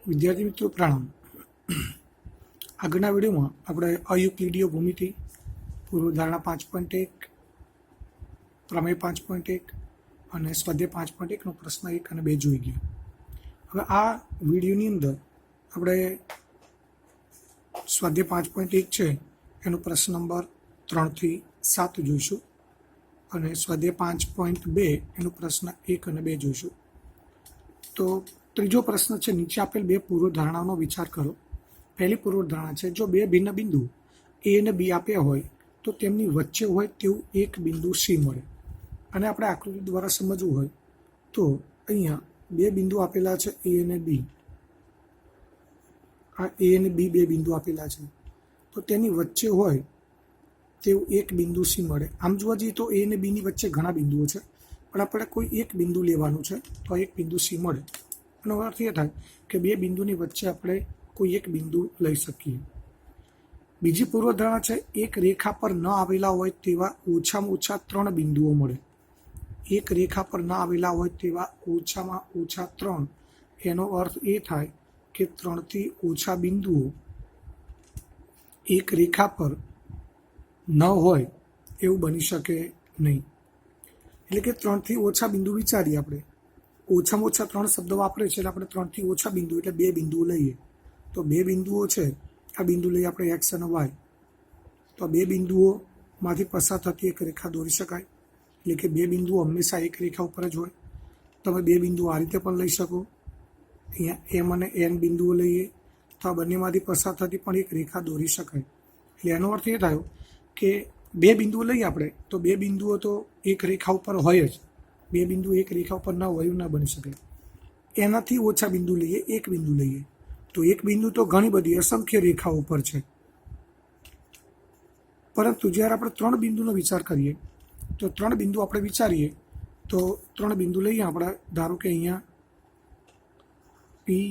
વિદ્યાર્થી મિત્રો પ્રણામ. આગળના વિડીયોમાં આપણે અયુક્લિડીય ભૂમિતિ, પૂર્વધારણા 5.1, પ્રમેય 5.1 અને સ્વાધ્યાય 5.1નો પ્રશ્ન 1 અને 2 જોઈ ગયા. હવે આ વિડીયોની અંદર આપણે સ્વાધ્યાય 5.1 છે એનો પ્રશ્ન નંબર 3 થી 7 જોઈશું અને સ્વાધ્યાય 5.2 એનો પ્રશ્ન 1 અને 2 જોઈશું. તો ત્રીજો પ્રશ્ન છે, નીચે આપેલ બે પૂર્વધારણાઓનો વિચાર કરો. પહેલી પૂર્વધારણા છે, જો બે ભિન્ન બિંદુ એ અને બી આપ્યા હોય તો તેમની વચ્ચે હોય તેવું એક બિંદુ સી મળે. અને આપણે આકૃતિ દ્વારા સમજવું હોય તો અહીંયા બે બિંદુ આપેલા છે એ અને બી. આ એ અને બી બે બિંદુ આપેલા છે તો તેની વચ્ચે હોય તેવું એક બિંદુ સી મળે. આમ જોવા જઈએ તો એ અને બીની વચ્ચે ઘણા બિંદુઓ છે, પણ આપણે કોઈ એક બિંદુ લેવાનું છે તો એક બિંદુ સી મળે. એનો અર્થ એ થાય કે બે બિંદુની વચ્ચે આપણે કોઈ એક બિંદુ લઈ શકીએ. બીજી પૂર્વધારણા છે, એક રેખા પર ન આવેલા હોય તેવા ઓછામાં ઓછા 3 બિંદુઓ મળે. એક રેખા પર ન આવેલા હોય તેવા ઓછામાં ઓછા 3, એનો અર્થ એ થાય કે 3 થી ઓછા બિંદુઓ એક રેખા પર ન હોય એવું બની શકે નહીં. એટલે કે 3 થી ઓછા બિંદુ વિચારીએ આપણે. ઓછામાં ઓછા 3 શબ્દ વાપરે છે એટલે આપણે 3 થી ઓછા બિંદુ એટલે 2 બિંદુઓ લઈએ. તો 2 બિંદુઓ છે, આ બિંદુ લઈએ આપણે એક્સ અને વાય. તો 2 બિંદુઓમાંથી પસાર થતી એક રેખા દોરી શકાય. એટલે કે 2 બિંદુઓ હંમેશા એક રેખા ઉપર જ હોય. તમે 2 બિંદુઓ આ રીતે પણ લઈ શકો. અહીંયા એમ અને એન બિંદુઓ લઈએ તો આ બંનેમાંથી પસાર થતી પણ એક રેખા દોરી શકાય. એટલે એનો અર્થ એ થયો કે 2 બિંદુઓ લઈએ આપણે તો 2 બિંદુઓ તો એક રેખા ઉપર હોય જ. 2 બિંદુ એક રેખા ઉપર ના હોય એવું ના બની શકે. એનાથી ઓછા બિંદુ લઈએ, એક બિંદુ લઈએ તો એક બિંદુ તો ઘણી બધી અસંખ્ય રેખાઓ ઉપર છે. પરંતુ જ્યારે આપણે 3 બિંદુનો વિચાર કરીએ તો 3 બિંદુ આપણે વિચારીએ તો 3 બિંદુ લઈએ આપણે. ધારો કે અહીંયા પી,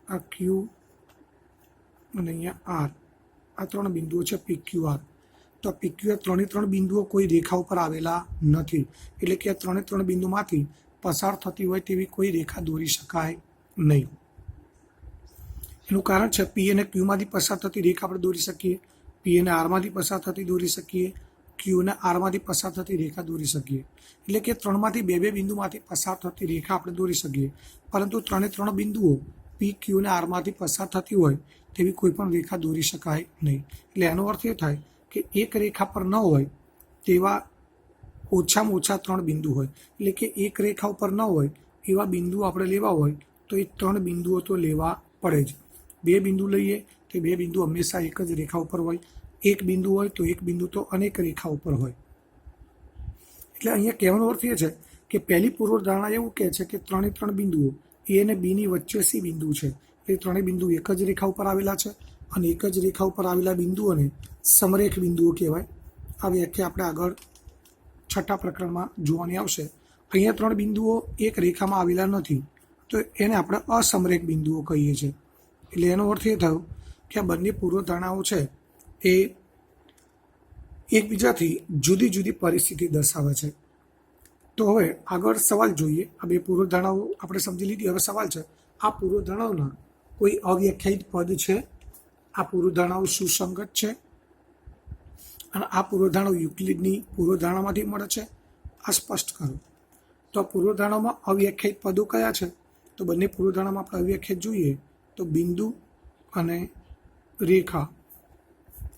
આ ક્યુ અને અહીંયા આર, આ 3 બિંદુઓ છે પી ક્યુ આર. તો પી ક્યુ આર 3 બિંદુઓ કોઈ રેખા ઉપર આવેલા નથી. એટલે કે આ 3 બિંદુમાંથી પસાર થતી હોય તેવી કોઈ રેખા દોરી શકાય નહીં. એનું કારણ છે, પી અને ક્યુમાંથી પસાર થતી રેખા આપણે દોરી શકીએ, પી અને આરમાંથી પસાર થતી દોરી શકીએ, ક્યુ અને આરમાંથી પસાર થતી રેખા દોરી શકીએ. એટલે કે 3માંથી 2 બિંદુમાંથી પસાર થતી રેખા આપણે દોરી શકીએ. પરંતુ 3 બિંદુઓ પી, ક્યુ અને આરમાંથી પસાર થતી હોય તેવી કોઈ પણ રેખા દોરી શકાય નહીં. એટલે એનો અર્થ એ થાય કે એક રેખા પર ન હોય તેવા ઓછામાં ઓછા 3 બિંદુ હોય. એટલે કે એક રેખા ઉપર ન હોય એવા બિંદુ આપણે લેવા હોય તો એ 3 બિંદુઓ તો લેવા પડે જ. 2 બિંદુ લઈએ તો 2 બિંદુ હંમેશા એક જ રેખા ઉપર હોય. એક બિંદુ હોય તો એક બિંદુ તો અનેક રેખા ઉપર હોય. એટલે અહીંયા કહેવાનો અર્થ એ છે કે પહેલી પૂર્વધારણા એવું કહે છે કે 3 બિંદુઓ એ અને બીની વચ્ચે સી બિંદુ છે. એ 3 બિંદુ એક જ રેખા ઉપર આવેલા છે અને એક જ રેખા ઉપર આવેલા બિંદુઓને સમરેખ બિંદુઓ કહેવાય. આ વ્યાખ્યા આપણે આગળ 6ઠા પ્રકરણમાં જોવાની આવશે. અહીંયા 3 બિંદુઓ એક રેખામાં આવેલા નથી તો એને આપણે અસમરેખ બિંદુઓ કહીએ છીએ. એટલે એનો અર્થ એ થયો કે આ બંને પૂર્વધારણાઓ છે એ એકબીજાથી જુદી જુદી પરિસ્થિતિ દર્શાવે છે. તો હવે આગળ સવાલ જોઈએ. આ બે પૂર્વધારણાઓ આપણે સમજી લીધી. હવે સવાલ છે, આ પૂર્વધારણાઓના કોઈ અવ્યાખ્યાયિત પદ છે? આ પૂર્વધારણાઓ સુસંગત છે? અને આ પૂર્વધારણાઓ યુક્લિડની પૂર્વધારણામાંથી મળે છે? આ સ્પષ્ટ કરો. તો આ પૂર્વધારણામાં અવ્યાખ્યાયિત પદો કયા છે? તો બંને પૂર્વધારણામાં આપણે અવ્યાખ્યાયિત જોઈએ તો બિંદુ અને રેખા,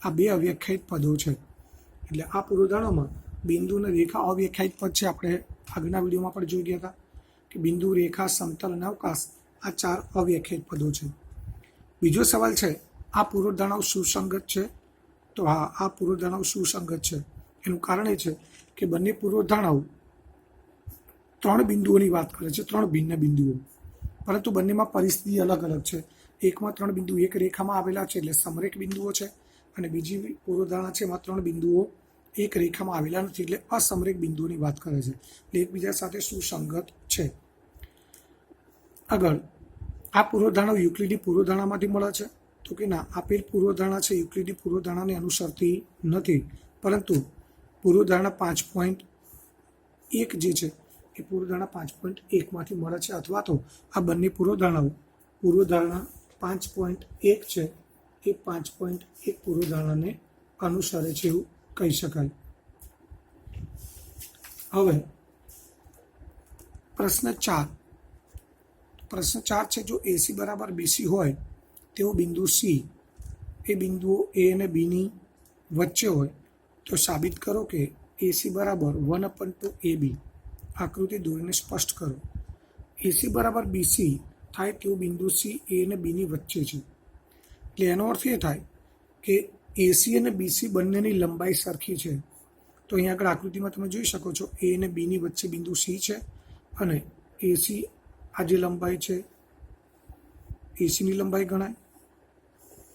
આ બે અવ્યાખ્યાયિત પદો છે. એટલે આ પૂર્વધારણામાં બિંદુ અને રેખા અવ્યાખ્યાયિત પદ છે. આપણે આગળના વિડીયોમાં પણ જોઈ ગયા હતા કે બિંદુ, રેખા, સમતલ અને અવકાશ આ 4 અવ્યાખ્યાયિત પદો છે. બીજો સવાલ છે, આ પૂર્વધારણાઓ સુસંગત છે? તો હા, આ પૂર્વધારણાઓ સુસંગત છે. એનું કારણ એ છે કે બંને પૂર્વધારણાઓ 3 બિંદુઓની વાત કરે છે, 3 ભિન્ન બિંદુઓ. પરંતુ બંનેમાં પરિસ્થિતિ અલગ અલગ છે. એકમાં 3 બિંદુ એક રેખામાં આવેલા છે એટલે સમરેખ બિંદુઓ છે, અને બીજી પૂર્વધારણા છે એમાં 3 બિંદુઓ એક રેખામાં આવેલા નથી એટલે અસમરેખ બિંદુઓની વાત કરે છે. એટલે એકબીજા સાથે સુસંગત છે. આગળ, આ પૂર્વધારણાઓ યુક્લિડની પૂર્વધારણામાંથી મળે છે? તો કે ના, આપેલ પૂર્વધારણા છે યુક્લિડની પૂર્વધારણાને અનુસરતી નથી, પરંતુ પૂર્વધારણા 5.1 જે છે એ પૂર્વધારણા 5.1માંથી મળે છે. અથવા તો આ બંને પૂર્વધારણાઓ પૂર્વધારણા 5.1 છે એ 5.1 પૂર્વધારણાને અનુસરે છે એવું કહી શકાય. હવે પ્રશ્ન 4 છે, જો AC બરાબર BC હોય તેવો બિંદુ C એ બિંદુઓ A અને B ની વચ્ચે હોય તો સાબિત કરો કે AC બરાબર 1/2 AB. આકૃતિ દોરીને સ્પષ્ટ કરો. AC બરાબર BC થાય તેવું બિંદુ C A અને B ની વચ્ચે છે. એટલે એનો અર્થ એ થાય કે AC અને BC બંનેની લંબાઈ સરખી છે. તો અહીંયા આગળ આકૃતિમાં તમે જોઈ શકો છો A અને B ની વચ્ચે બિંદુ C છે અને AC આ જે લંબાઈ છે ACની લંબાઈ ગણાય,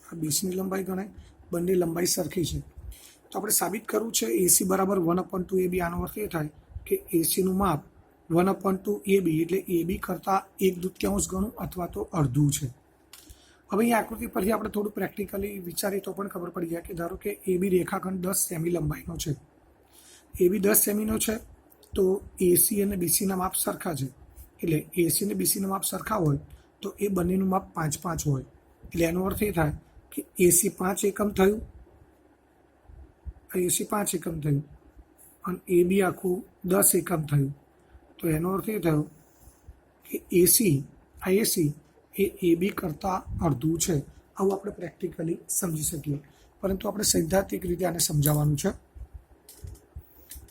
આ BCની લંબાઈ ગણાય, બંને લંબાઈ સરખી છે. તો આપણે સાબિત કરવું છે AC બરાબર 1/2 AB. આનો અર્થ એ થાય કે ACનું માપ 1/2 AB એટલે AB કરતાં 1/2 ગણું અથવા તો અડધું છે. હવે અહીં આકૃતિ પરથી આપણે થોડું પ્રેક્ટિકલી વિચારીએ તો પણ ખબર પડી જાય કે ધારો કે AB રેખાખંડ 10 સેમી લંબાઈનો છે. AB 10 સેમીનો છે તો AC અને BCના માપ સરખા છે. એટલે AC અને BCના માપ સરખા હોય તો એ બંનેનું માપ 5 હોય. એટલે એનો અર્થ એ થાય કે AC 5 એકમ થયું, AC 5 એકમ થયું અને AB આખું 10 એકમ થયું. તો એનો અર્થ એ થયો કે AC એ AB કરતાં અડધું છે. આવું આપણે પ્રેક્ટિકલી સમજી શકીએ, પરંતુ આપણે સૈદ્ધાંતિક રીતે આને સમજાવવાનું છે.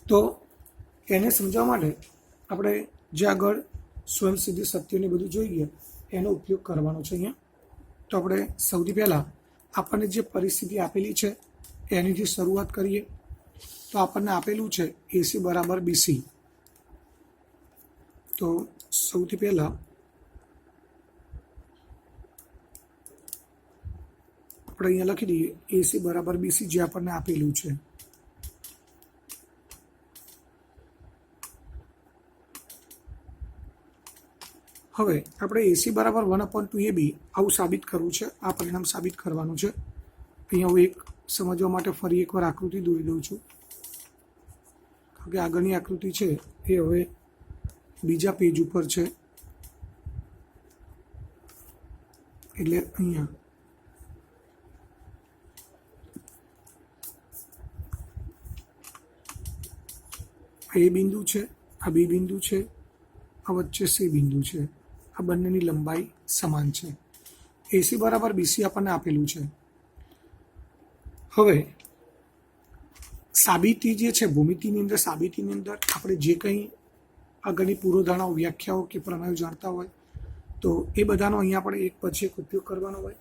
તો એને સમજાવવા માટે આપણે જે આગળ સ્વયંસિદ્ધ સત્યોને બધું જોઈ ગયા એનો ઉપયોગ કરવાનો છે અહીંયા. તો આપણે સૌથી પહેલાં આપણને જે પરિસ્થિતિ આપેલી છે એનીથી શરૂઆત કરીએ. તો આપણને આપેલું છે AC બરાબર BC. તો સૌથી પહેલાં આપણે અહીંયા લખી દઈએ AC બરાબર BC જે આપણને આપેલું છે. હવે આપણે AC બરાબર 1/2 AB આવું સાબિત કરવું છે, આ પરિણામ સાબિત કરવાનું છે. અહીંયા હું એક સમજવા માટે ફરી એકવાર આકૃતિ દોરી દઉં છું, કારણ કે આગળની આકૃતિ છે એ હવે બીજા પેજ ઉપર છે. એટલે અહીંયા A બિંદુ છે, આ B બિંદુ છે, આ વચ્ચે C બિંદુ છે. આ બંનેની લંબાઈ સમાન છે. AC બરાબર BC આપણને આપેલું છે. હવે સાબિતી જે છે ભૂમિતિની અંદર, સાબિતીની અંદર આપણે જે કંઈ આગળની પૂર્વધારણાઓ, વ્યાખ્યાઓ કે પ્રમેયો જાણતા હોય તો એ બધાનો અહીંયા આપણે એક પછી એક ઉપયોગ કરવાનો હોય.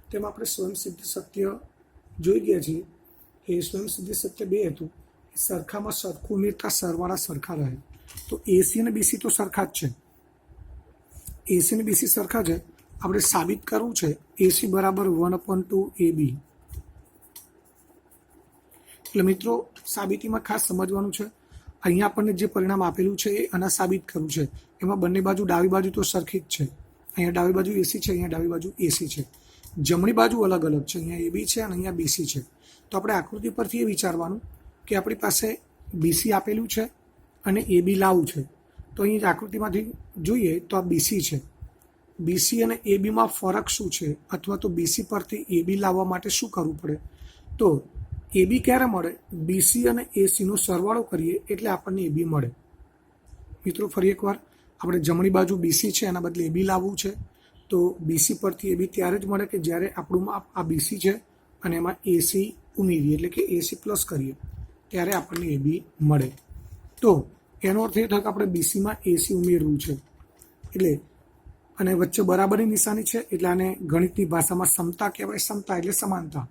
તેમાં આપણે સ્વયંસિદ્ધ સત્ય જોઈ ગયા છીએ. એ સ્વયંસિદ્ધ સત્ય 2 હતું. સરખામાં સરખું ઉમેરતા સરવાળા સરખા રહે. તો AC અને BC તો સરખા જ છે. AC અને BC સરખા છે. આપણે સાબિત કરવું છે AC બરાબર 1/2 AB. એટલે મિત્રો સાબિતીમાં ખાસ સમજવાનું છે, અહીંયા આપણને જે પરિણામ આપેલું છે એ આના સાબિત કરવું છે. એમાં બંને બાજુ ડાબી બાજુ તો સરખી જ છે. અહીંયા ડાબી બાજુ AC છે, અહીંયા ડાબી બાજુ AC છે. જમણી બાજુ અલગ અલગ છે, અહીંયા AB છે અને અહીંયા BC છે. તો આપણે આકૃતિ પરથી એ વિચારવાનું કે આપણી પાસે BC આપેલું છે અને AB લાવવું છે. તો અહીં આકૃતિમાંથી જોઈએ તો આ BC છે. BC અને ABમાં ફરક શું છે, અથવા તો BC પરથી AB લાવવા માટે શું કરવું પડે? તો AB ક્યારે મળે? BC અને ACનો સરવાળો કરીએ એટલે આપણને AB મળે. મિત્રો ફરી એકવાર, આપણે જમણી બાજુ BC છે એના બદલે AB લાવવું છે. તો BC પરથી AB ત્યારે જ મળે કે જ્યારે આપણું માપ આ BC છે અને એમાં AC ઉમેરીએ, એટલે કે AC પ્લસ કરીએ ત્યારે આપણને AB મળે. તો એનો અર્થ એ થાય કે આપણે BCમાં AC ઉમેરવું છે. એટલે અને વચ્ચે બરાબરની નિશાની છે એટલે આને ગણિતની ભાષામાં સમતા કહેવાય. સમતા એટલે સમાનતા.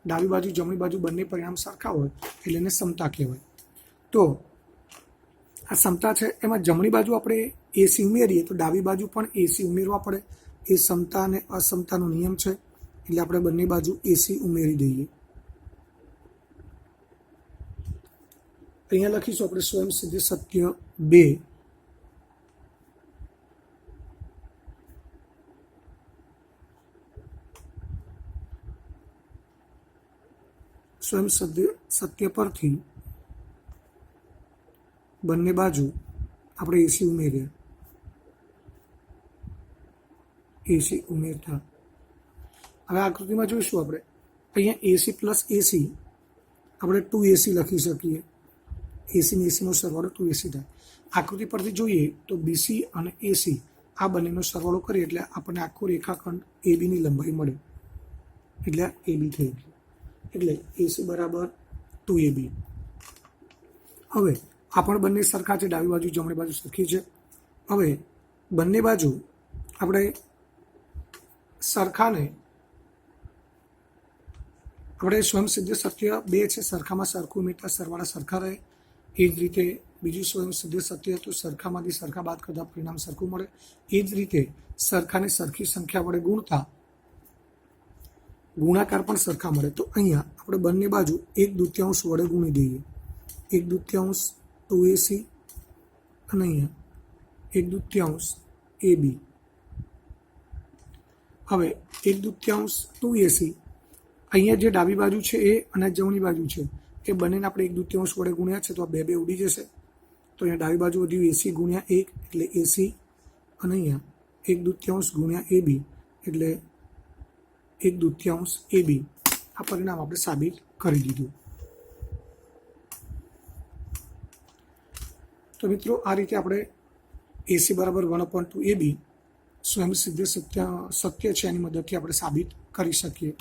ડાબી બાજુ જમણી બાજુ બંને પરિણામ સરખા હોય એટલે એને સમતા કહેવાય. તો આ સમતા છે, એમાં જમણી બાજુ આપણે AC ઉમેરીએ તો ડાબી બાજુ પણ AC ઉમેરવા પડે. એ સમતા અને અસમતાનો નિયમ છે. એટલે આપણે બંને બાજુ AC ઉમેરી દઈએ. અહીંયા લખીશું આપણે સ્વયંસિદ્ધ સત્ય 2. સ્વયંસિદ્ધ સત્ય પરથી બંને બાજુ આપણે AC ઉમેરીએ. એસી ઉમેરતા. હવે આકૃતિમાં જોઈશું આપણે અહીંયા એસી પ્લસ એસી આપણે 2AC લખી શકીએ. એસી ને એસીનો સરવાળો 2AC થાય. આકૃતિ પરથી જોઈએ તો બીસી અને એસી આ બંનેનો સરવાળો કરીએ એટલે આપણને આખો રેખાખંડ એબીની લંબાઈ મળે, એટલે એબી થઈ ગયું. એટલે એસી બરાબર 2AB. હવે આ પણ બંને સરખા છે, ડાબી બાજુ જમણી બાજુ સરખી છે. હવે બંને બાજુ આપણે સરખાને આપણે સ્વયંસિદ્ધ સત્ય 2 છે, સરખામાં સરખું ઉમેરતા સરવાળા સરખા રહે. એ જ રીતે બીજું સ્વયંસિદ્ધ સત્ય હતું, સરખામાંથી સરખા બાદ કરતા પરિણામ સરખું મળે. એ જ રીતે સરખાને સરખી સંખ્યા વડે ગુણતા ગુણાકાર પણ સરખા મળે. તો અહીંયા આપણે બંને બાજુ 1/2 વડે ગુણી દઈએ. 1/2 2AC અને અહીંયા 1/2 AB. હવે 1/2 2AC અહીંયા જે ડાબી બાજુ છે એ અને જમણી બાજુ છે એ બંનેને આપણે 1/2 વડે ગુણ્યા છે તો આ 2 ઉડી જશે. તો અહીંયા ડાબી બાજુ વધ્યું એસી ગુણ્યા 1 એટલે એસી અને અહીંયા 1/2 ગુણ્યા AB એટલે 1/2 AB. આ પરિણામ આપણે સાબિત કરી દીધું. તો મિત્રો આ રીતે આપણે એસી બરાબર 1/2 AB સ્વયંસિદ્ધ સત્ય છે એની મદદથી આપણે સાબિત કરી શકીએ.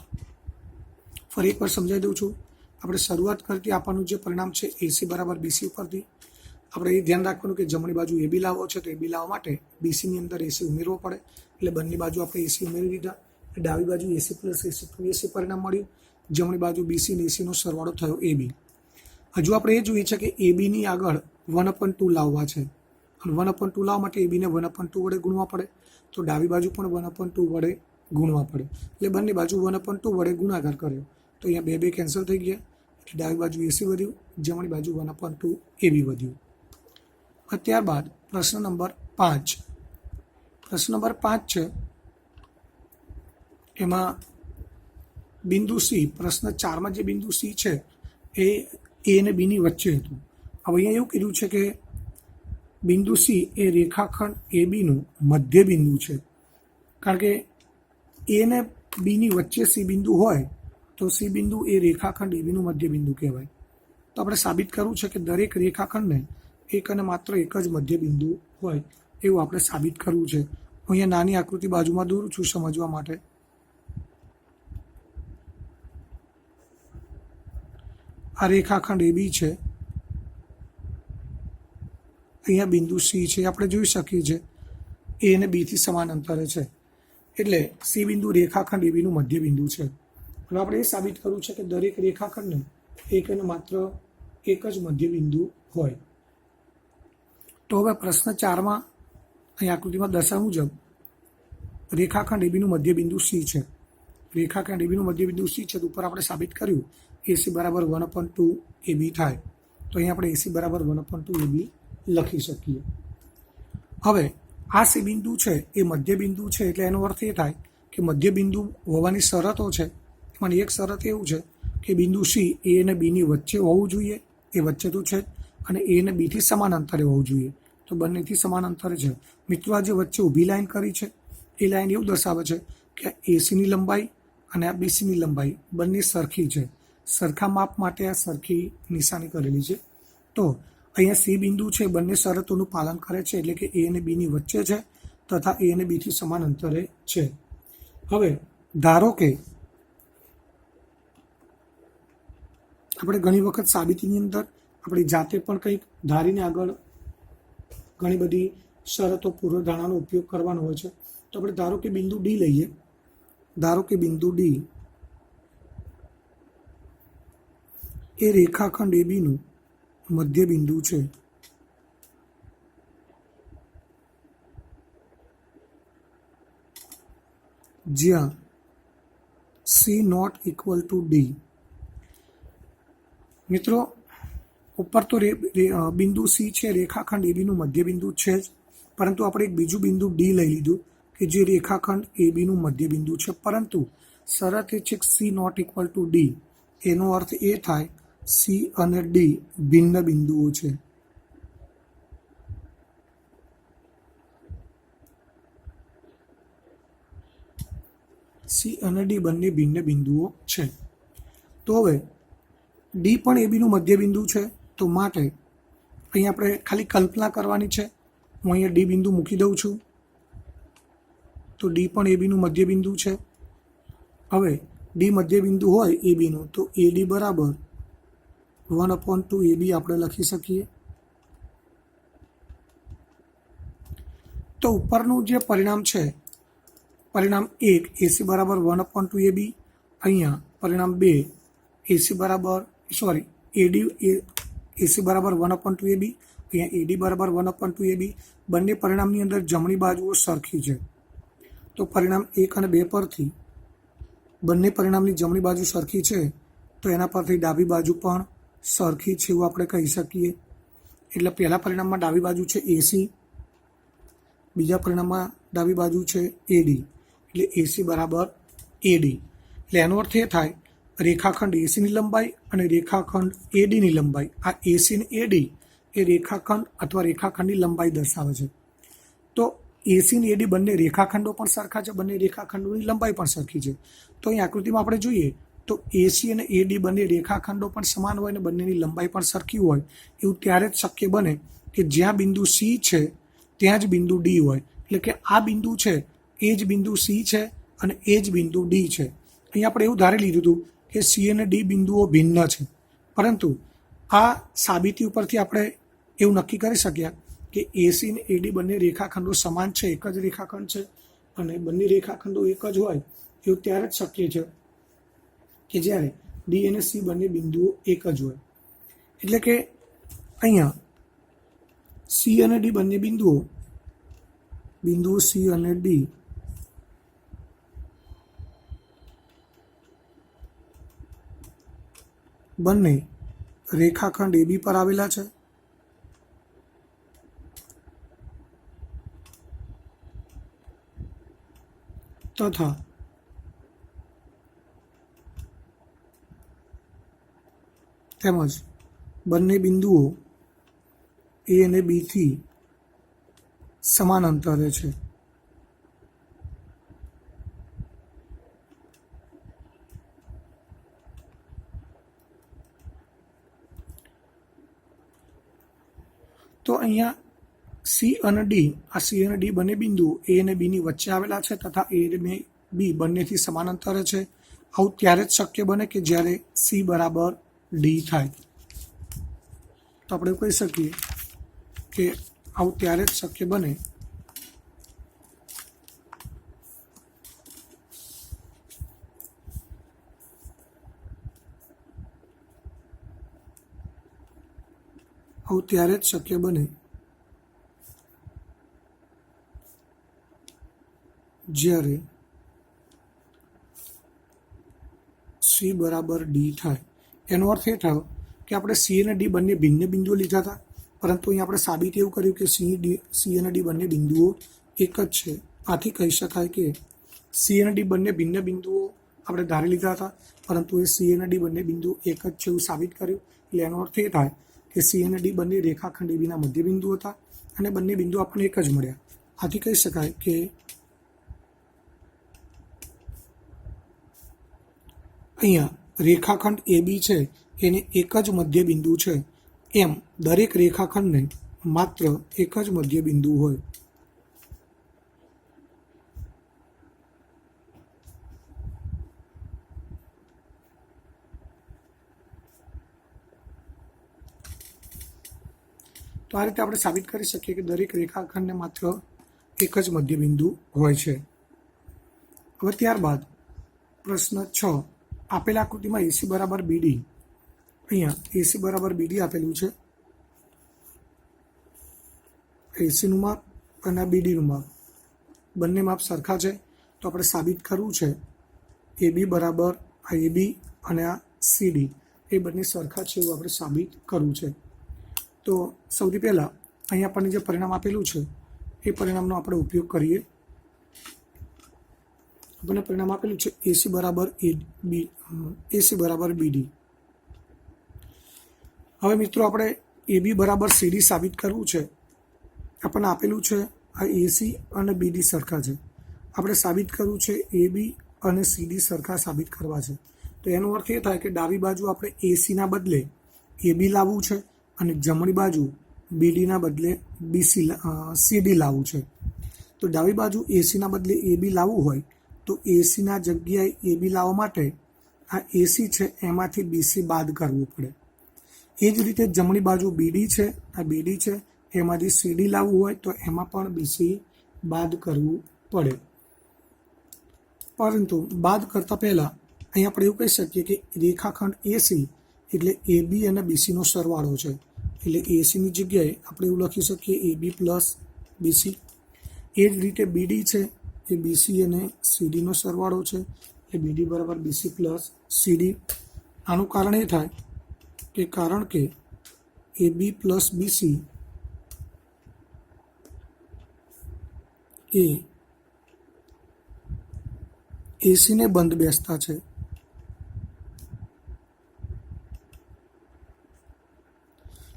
ફરી એકવાર સમજાવી દઉં છું. આપણે શરૂઆત કરતી આપવાનું જે પરિણામ છે એસી બરાબર બીસી ઉપરથી આપણે એ ધ્યાન રાખવાનું કે જમણી બાજુ એબી લાવવો છે તો એબી લાવવા માટે બીસીની અંદર એસી ઉમેરવો પડે. એટલે બંને બાજુ આપણે એસી ઉમેરી દીધા. ડાબી બાજુ એસી પ્લસ એસી 2AC પરિણામ મળ્યું. જમણી બાજુ બીસી અને એસીનો સરવાળો થયો એબી. હજુ આપણે એ જોઈએ છે કે એબીની આગળ 1/2 લાવવા છે અને 1/2 લાવવા માટે એબીને 1/2 વડે ગુણવા પડે. તો ડાબી બાજુ પણ 1/2 વડે ગુણવા પડે. એટલે બંને બાજુ 1/2 વડે ગુણાકાર કર્યો તો અહીંયા 2 કેન્સલ થઈ ગયા. એટલે ડાબી બાજુ એસી વધ્યું, જમણી બાજુ 1/2 એબી વધ્યું. ત્યારબાદ પ્રશ્ન નંબર 5. પ્રશ્ન નંબર 5 છે એમાં બિંદુ સી, પ્રશ્ન 4માં જે બિંદુ સી છે એ એ અને બીની વચ્ચે હતું. હવે અહીંયા એવું કીધું છે કે બિંદુ સી એ રેખાખંડ એ બીનું મધ્ય બિંદુ છે. કારણ કે એ અને બીની વચ્ચે સી બિંદુ હોય તો સી બિંદુ એ રેખાખંડ એ બીનું મધ્ય બિંદુ કહેવાય. તો આપણે સાબિત કરવું છે કે દરેક રેખાખંડને એક અને માત્ર એક જ મધ્ય બિંદુ હોય એવું આપણે સાબિત કરવું છે. હું અહીંયા નાની આકૃતિ બાજુમાં દોરું છું સમજવા માટે. આ રેખાખંડ એ બી છે, અહીંયા બિંદુ સી છે, આપણે જોઈ શકીએ છીએ એ અને બીથી સમાન અંતરે છે. એટલે સી બિંદુ રેખાખંડ એ બીનું મધ્ય બિંદુ છે. હવે આપણે એ સાબિત કરવું છે કે દરેક રેખાખંડને એક અને માત્ર એક જ મધ્ય બિંદુ હોય. તો હવે પ્રશ્ન 4માં અહીં આકૃતિમાં દર્શાવ્યા મુજબ રેખાખંડ એ બીનું મધ્ય બિંદુ સી છે. રેખાખંડ એ બીનું મધ્ય બિંદુ સી છે તો ઉપર આપણે સાબિત કર્યું એસી બરાબર 1/2 AB થાય. તો અહીં આપણે એસી બરાબર 1/2 AB લખી શકીએ. હવે આ સી બિંદુ છે એ મધ્ય બિંદુ છે એટલે એનો અર્થ એ થાય કે મધ્ય બિંદુ હોવાની શરતો છે. એમાંની એક શરત એવું છે કે બિંદુ સી એ અને બીની વચ્ચે હોવું જોઈએ, એ વચ્ચે તો છે જ, અને એ અને બીથી સમાન અંતરે હોવું જોઈએ. તો બંનેથી સમાન અંતરે છે. મિત્રો આ જે વચ્ચે ઊભી લાઈન કરી છે એ લાઈન એવું દર્શાવે છે કે એસીની લંબાઈ અને આ બીસીની લંબાઈ બંને સરખી છે. સરખા માપ માટે આ સરખી નિશાની કરેલી છે. તો અહીંયા સી બિંદુ છે બંને શરતોનું પાલન કરે છે એટલે કે એ અને બીની વચ્ચે છે તથા એ અને બીથી સમાન અંતરે છે. હવે ધારો કે આપણે ઘણી વખત સાબિતીની અંદર આપણી જાતે પણ કંઈક ધારીને આગળ ઘણી બધી શરતો પૂર્વધારણાનો ઉપયોગ કરવાનો હોય છે. તો આપણે ધારો કે બિંદુ ડી લઈએ. ધારો કે બિંદુ ડી એ રેખાખંડ એ બીનું મધ્ય બિંદુ છે. જ્યાં C not equal to D. મિત્રો ઉપર તો બિંદુ સી છે રેખાખંડ એ બીનું મધ્ય બિંદુ છે જ, પરંતુ આપણે એક બીજું બિંદુ ડી લઈ લીધું કે જે રેખાખંડ એ બીનું મધ્ય બિંદુ છે, પરંતુ શરત એ છે કે C not equal to D. એનો અર્થ એ થાય સી અને ડી ભિન્ન બિંદુઓ છે. સી અને ડી બંને ભિન્ન બિંદુઓ છે. તો હવે ડી પણ એબીનું મધ્યબિંદુ છે, તો માટે અહીંયા આપણે ખાલી કલ્પના કરવાની છે. હું અહીંયા ડી બિંદુ મૂકી દઉં છું. તો ડી પણ એબીનું મધ્યબિંદુ છે. હવે ડી મધ્યબિંદુ હોય એબીનું, તો એડી બરાબર 1/2 AB આપણે લખી શકીએ. તો ઉપરનું જે પરિણામ છે, પરિણામ 1 એસી બરાબર 1/2 AB, અહીંયા પરિણામ 2 એસી બરાબર એડી એસી બરાબર 1/2 AB, અહીંયા એડી બરાબર 1/2 AB. બંને પરિણામની અંદર જમણી બાજુઓ સરખી છે. તો પરિણામ 1 અને 2 પરથી બંને પરિણામની જમણી બાજુ સરખી છે, તો એના પરથી ડાબી બાજુ પણ સરખી છે એવું આપણે કહી શકીએ. એટલે પહેલા પરિણામમાં ડાબી બાજુ છે એસી, બીજા પરિણામમાં ડાબી બાજુ છે એડી, એટલે એસી બરાબર એડી. એટલે એનો અર્થ એ થાય રેખાખંડ એસીની લંબાઈ અને રેખાખંડ એડીની લંબાઈ, આ એસી અને એડી એ રેખાખંડ અથવા રેખાખંડની લંબાઈ દર્શાવે છે. તો એસી અને એડી બંને રેખાખંડો પણ સરખા છે, બંને રેખાખંડોની લંબાઈ પણ સરખી છે. તો અહીં આકૃતિમાં આપણે જોઈએ તો એસી અને એડી બંને રેખાખંડો પણ સમાન હોય અને બંનેની લંબાઈ પણ સરખી હોય, એવું ત્યારે જ શક્ય બને કે જ્યાં બિંદુ સી છે ત્યાં જ બિંદુ ડી હોય. એટલે કે આ બિંદુ છે એ જ બિંદુ સી છે અને એ જ બિંદુ ડી છે. અહીં આપણે એવું ધારી લીધું હતું કે સી અને ડી બિંદુઓ ભિન્ન છે, પરંતુ આ સાબિતી ઉપરથી આપણે એવું નક્કી કરી શક્યા કે એસી અને એડી બંને રેખાખંડો સમાન છે, એક જ રેખાખંડ છે, અને બંને રેખાખંડો એક જ હોય એવું ત્યારે જ શક્ય છે કે જ્યારે ડી અને સી બંને બિંદુઓ એક જ હોય. એટલે કે અહીંયા સી અને ડી બંને બિંદુઓ સી અને ડી બંને રેખાખંડ એબી પર આવેલા છે. તથા તેમજ બંને બિંદુઓ એ અને બીથી સમાન અંતરે છે. તો અહીંયા સી અને ડી, આ સી અને ડી બંને બિંદુઓ એ અને બીની વચ્ચે આવેલા છે તથા એ અને બી બંનેથી સમાન અંતરે છે. આવું ત્યારે જ શક્ય બને કે જ્યારે સી બરાબર ડી થાય. તો આપણે કહી શકીએ કે આવું ત્યારે જ શક્ય બને જ્યારે સી બરાબર ડી થાય. એનો અર્થ એ થયો કે આપણે સી અને ડી બંને ભિન્ન બિંદુઓ લીધા હતા, પરંતુ અહીં આપણે સાબિત એવું કર્યું કે સી અને ડી બંને બિંદુઓ એક જ છે. આથી કહી શકાય કે સી અને ડી બંને ભિન્ન બિંદુઓ આપણે ધારી લીધા હતા, પરંતુ એ સી અને ડી બંને બિંદુઓ એક જ છે એવું સાબિત કર્યું. એટલે એનો અર્થ એ થાય કે સી અને ડી બંને રેખાખંડ એબીના મધ્ય બિંદુ હતા અને બંને બિંદુ આપણને એક જ મળ્યા. આથી કહી શકાય કે અહીંયા રેખાખંડ એબી છે એને એક જ મધ્ય બિંદુ છે, એમ દરેક રેખાખંડને માત્ર એક જ મધ્ય બિંદુ હોય. તો આ રીતે આપણે સાબિત કરી શકીએ કે દરેક રેખાખંડને માત્ર એક જ મધ્ય બિંદુ હોય છે. હવે ત્યારબાદ પ્રશ્ન 6, આપેલા આકૃતિમાં એસી બરાબર બીડી, અહીંયા એસી બરાબર બીડી આપેલું છે. એસીનું માપ અને બીડીનું માપ બંને માપ સરખા છે. તો આપણે સાબિત કરવું છે એબી બરાબર આ એબી અને આ સીડી એ બંને સરખા છે એવું આપણે સાબિત કરવું છે. તો સૌથી પહેલાં અહીં આપણને જે પરિણામ આપેલું છે એ પરિણામનો આપણે ઉપયોગ કરીએ. આપણને પરિણામ આપેલું છે એસી બરાબર બીડી. હવે મિત્રો આપણે એબી બરાબર સીડી સાબિત કરવું છે. આપણને આપેલું છે આ એસી અને બીડી સરખા છે. આપણે સાબિત કરવું છે એબી અને સીડી સરખા સાબિત કરવા છે. તો એનો અર્થ એ થાય કે ડાબી બાજુ આપણે એસીના બદલે એબી લાવવું છે અને જમણી બાજુ બીડીના બદલે સીડી લાવવું છે. તો ડાબી બાજુ એસીના બદલે એબી લાવવું હોય તો એસીના જગ્યાએ એબી લાવવા માટે આ એસી છે એમાંથી બીસી બાદ કરવું પડે. એ જ રીતે જમણી બાજુ બીડી છે, આ બીડી છે એમાંથી સીડી લાવવું હોય તો એમાં પણ બીસી બાદ કરવું પડે. પરંતુ બાદ કરતાં પહેલાં અહીં આપણે એવું કહી શકીએ કે રેખાખંડ એસી એટલે એબી અને બીસીનો સરવાળો છે. એટલે એસીની જગ્યાએ આપણે એવું લખી શકીએ એબી પ્લસ બીસી. એ જ રીતે બીડી છે એ બીસી અને સીડીનો સરવાળો છે એટલે બીડી બરાબર બીસી પ્લસ સીડી. આનું કારણ એ થાય કે કારણ કે એબી પ્લસ બીસી એ એસીને બંધ બેસતા છે.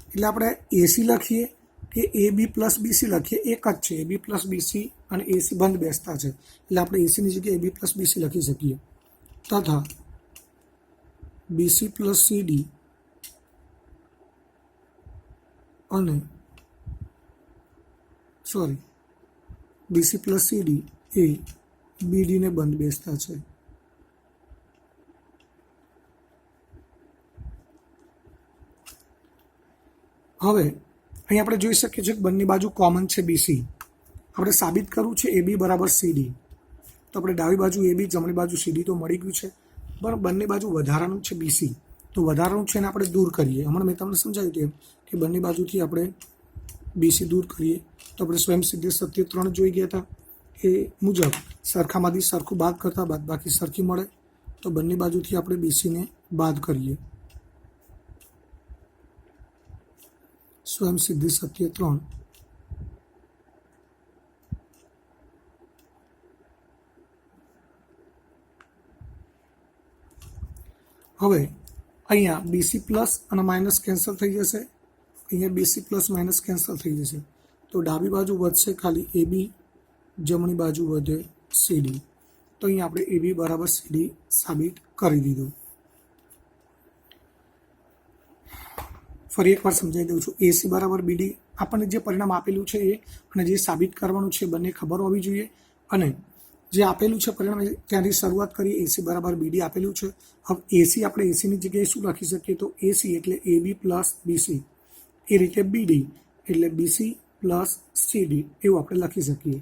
એટલે આપણે એસી લખીએ કે એબી પ્લસ બીસી લખીએ એક જ છે. એબી પ્લસ બીસી અને એસી બંધ બેસતા છે એટલે આપણે એસીની જગ્યાએ એબી પ્લસ બીસી લખી શકીએ. તથા બીસી પ્લસ સીડી અને બીસી પ્લસ સીડી એ બીડીને બંધ બેસતા છે. હવે અહીં આપણે જોઈ શકીએ છીએ કે બંને બાજુ કોમન છે બીસી. આપણે સાબિત કરવું છે એબી બરાબર સીડી. તો આપણે ડાબી બાજુ એબી જમણી બાજુ સીડી તો મળી ગયું છે, પણ બંને બાજુ વધારાનું છે બીસી. તો વધારાનું છે એને આપણે દૂર કરીએ. હમણાં મેં તમને સમજાવ્યું તેમ કે બંને બાજુથી આપણે બીસી દૂર કરીએ તો આપણે સ્વયંસિદ્ધ સત્ય 3 જોઈ ગયા હતા. એ મુજબ સરખામાંથી સરખું બાદ કરતાં બાદબાકી સરખી મળે. તો બંને બાજુથી આપણે બીસીને બાદ કરીએ. સ્વયંસિદ્ધ સત્ય 3. હવે અહીંયા બીસી પ્લસ અને માઇનસ કેન્સલ થઈ જશે. અહીંયા બીસી પ્લસ માઇનસ કેન્સલ થઈ જશે. તો ડાબી બાજુ વધશે ખાલી એબી, જમણી બાજુ વધે સીડી. તો અહીંયા આપણે એબી બરાબર સીડી સાબિત કરી દીધું. ફરી એકવાર સમજાવી દઉં છું. એસી બરાબર બીડી આપણને જે પરિણામ આપેલું છે એ અને જે સાબિત કરવાનું છે બંને ખબર હોવી જોઈએ. અને જે આપેલું છે પરિણામ ત્યાંથી શરૂઆત કરીએ. એસી બરાબર બીડી આપેલું છે. હવે એસી આપણે એસીની જગ્યાએ શું લખી શકીએ? તો એસી એટલે એબી પ્લસ બીસી. એ રીતે બીડી એટલે બીસી પ્લસ સીડી એવું આપણે લખી શકીએ.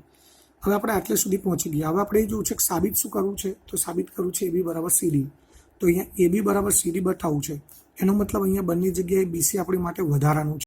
હવે આપણે આટલે સુધી પહોંચી ગયા. હવે આપણે એ જોવું છે કે સાબિત શું કરવું છે? તો સાબિત કરવું છે એબી બરાબર સીડી. તો અહીંયા એબી બરાબર સીડી બતાવવું છે. એનો મતલબ અહીંયા બંને જગ્યાએ બીસી આપણી માટે વધારાનું છે.